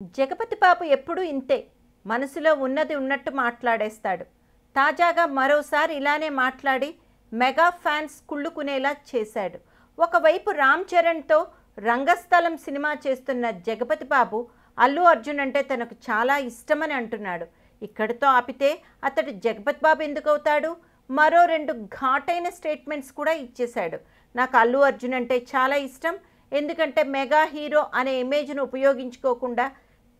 జగపతి బాబు ఎప్పుడూ ఇంతే. మనసులో ఉన్నది ఉన్నట్టు మాట్లాడేస్తాడు. తాజాగా మరోసారి ఇలానే మాట్లాడి మెగా ఫ్యాన్స్ కుళ్ళుకునేలా చేశాడు. ఒకవైపు రామ్ చరణ్తో రంగస్థలం సినిమా చేస్తున్న జగపతి బాబు అల్లు అర్జున్ అంటే తనకు చాలా ఇష్టమని అంటున్నాడు. ఇక్కడితో ఆపితే అతడు జగపతి బాబు ఎందుకు అవుతాడు? మరో 2 ఘాటైన స్టేట్మెంట్స్ కూడా ఇచ్చేశాడు. నాకు అల్లు అర్జున్ అంటే చాలా ఇష్టం, ఎందుకంటే మెగా హీరో అనే ఇమేజ్ను ఉపయోగించుకోకుండా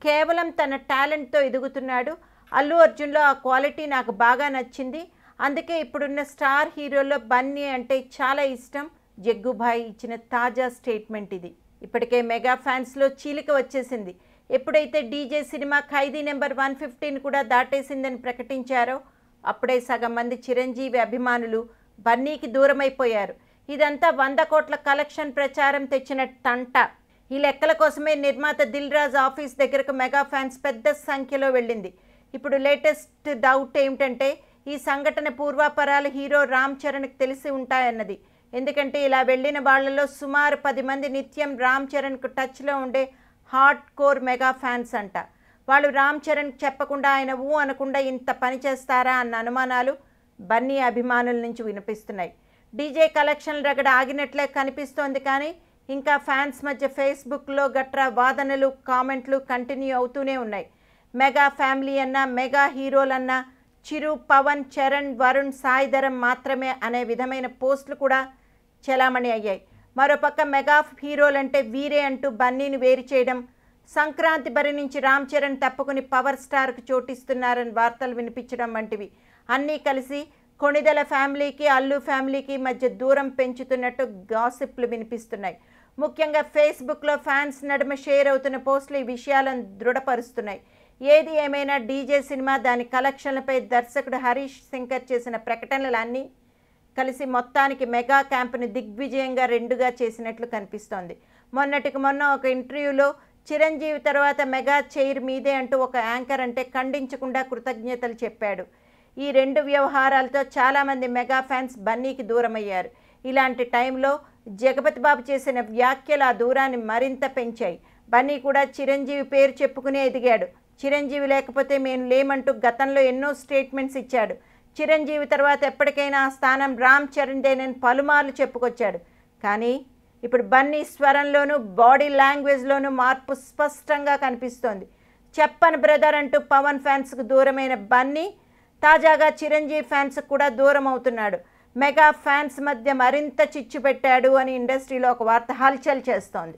కేవలం తన టాలెంట్తో ఎదుగుతున్నాడు. అల్లు అర్జున్లో ఆ క్వాలిటీ నాకు బాగా నచ్చింది. అందుకే ఇప్పుడున్న స్టార్ హీరోల్లో బన్నీ అంటే చాలా ఇష్టం. జగ్గుభాయ్ ఇచ్చిన తాజా స్టేట్మెంట్ ఇది. ఇప్పటికే మెగా ఫ్యాన్స్లో చీలిక వచ్చేసింది. ఎప్పుడైతే డీజే సినిమా ఖైదీ నెంబర్ 115 కూడా దాటేసిందని ప్రకటించారో అప్పుడే సగం మంది చిరంజీవి అభిమానులు బన్నీకి దూరమైపోయారు. ఇదంతా 100 కోట్ల కలెక్షన్ ప్రచారం తెచ్చిన తంట. ఈ లెక్కల కోసమే నిర్మాత దిల్ రాజు ఆఫీస్ దగ్గరకు మెగా ఫ్యాన్స్ పెద్ద సంఖ్యలో వెళ్ళింది. ఇప్పుడు లేటెస్ట్ డౌట్ ఏమిటంటే ఈ సంఘటన పూర్వాపరాలు హీరో రామ్ చరణ్కి తెలిసి ఉంటాయన్నది. ఎందుకంటే ఇలా వెళ్ళిన వాళ్లలో సుమారు 10 మంది నిత్యం రామ్ చరణ్కు టచ్లో ఉండే హార్డ్ కోర్ మెగా ఫ్యాన్స్ అంట. వాళ్ళు రామ్ చరణ్కి చెప్పకుండా ఆయన ఊ అనకుండా ఇంత పని చేస్తారా అన్న అనుమానాలు బన్నీ అభిమానుల నుంచి వినిపిస్తున్నాయి. డీజే కలెక్షన్ల రగడ ఆగినట్లే కనిపిస్తోంది, కానీ ఇంకా ఫ్యాన్స్ మధ్య ఫేస్బుక్లో గట్రా వాదనలు, కామెంట్లు కంటిన్యూ అవుతూనే ఉన్నాయి. మెగా ఫ్యామిలీ అన్నా, మెగా హీరోలన్నా చిరు, పవన్, చరణ్, వరుణ్, సాయిధరం మాత్రమే అనే విధమైన పోస్టులు కూడా చలామణి అయ్యాయి. మరోపక్క మెగా హీరోలంటే వీరే అంటూ బన్నీని వేరు చేయడం, సంక్రాంతి బరి నుంచి రామ్ చరణ్ తప్పుకుని పవర్ స్టార్కు చోటిస్తున్నారని వార్తలు వినిపించడం వంటివి అన్నీ కలిసి కొణిదెల ఫ్యామిలీకి, అల్లు ఫ్యామిలీకి మధ్య దూరం పెంచుతున్నట్టు గాసిప్లు వినిపిస్తున్నాయి. ముఖ్యంగా ఫేస్బుక్లో ఫ్యాన్స్ నడుమ షేర్ అవుతున్న పోస్టులు ఈ విషయాలను దృఢపరుస్తున్నాయి. ఏది ఏమైనా డీజే సినిమా, దాని కలెక్షన్లపై దర్శకుడు హరీష్ శంకర్ చేసిన ప్రకటనలన్నీ కలిసి మొత్తానికి మెగా క్యాంపును దిగ్విజయంగా 2గా చేసినట్లు కనిపిస్తోంది. మొన్నటికి మొన్న ఒక ఇంటర్వ్యూలో చిరంజీవి తర్వాత మెగా చైర్ మీదే అంటూ ఒక యాంకర్ అంటే ఖండించకుండా కృతజ్ఞతలు చెప్పాడు. ఈ 2 వ్యవహారాలతో చాలామంది మెగా ఫ్యాన్స్ బన్నీకి దూరమయ్యారు. ఇలాంటి టైంలో జగపతి బాబు చేసిన వ్యాఖ్యలు ఆ దూరాన్ని మరింత పెంచాయి. బన్నీ కూడా చిరంజీవి పేరు చెప్పుకునే ఎదిగాడు. చిరంజీవి లేకపోతే మేము లేమంటూ గతంలో ఎన్నో స్టేట్మెంట్స్ ఇచ్చాడు. చిరంజీవి తర్వాత ఎప్పటికైనా ఆ స్థానం రామ్ చరణ్దేనని పలుమార్లు చెప్పుకొచ్చాడు. కానీ ఇప్పుడు బన్నీ స్వరంలోనూ, బాడీ లాంగ్వేజ్లోనూ మార్పు స్పష్టంగా కనిపిస్తోంది. చెప్పను బ్రదర్ అంటూ పవన్ ఫ్యాన్స్కు దూరమైన బన్నీ తాజాగా చిరంజీవి ఫ్యాన్స్ కూడా దూరం అవుతున్నాడు. మెగా ఫ్యాన్స్ మధ్య మరింత చిచ్చు పెట్టాడు అని ఇండస్ట్రీలో ఒక వార్త హల్చల్ చేస్తోంది.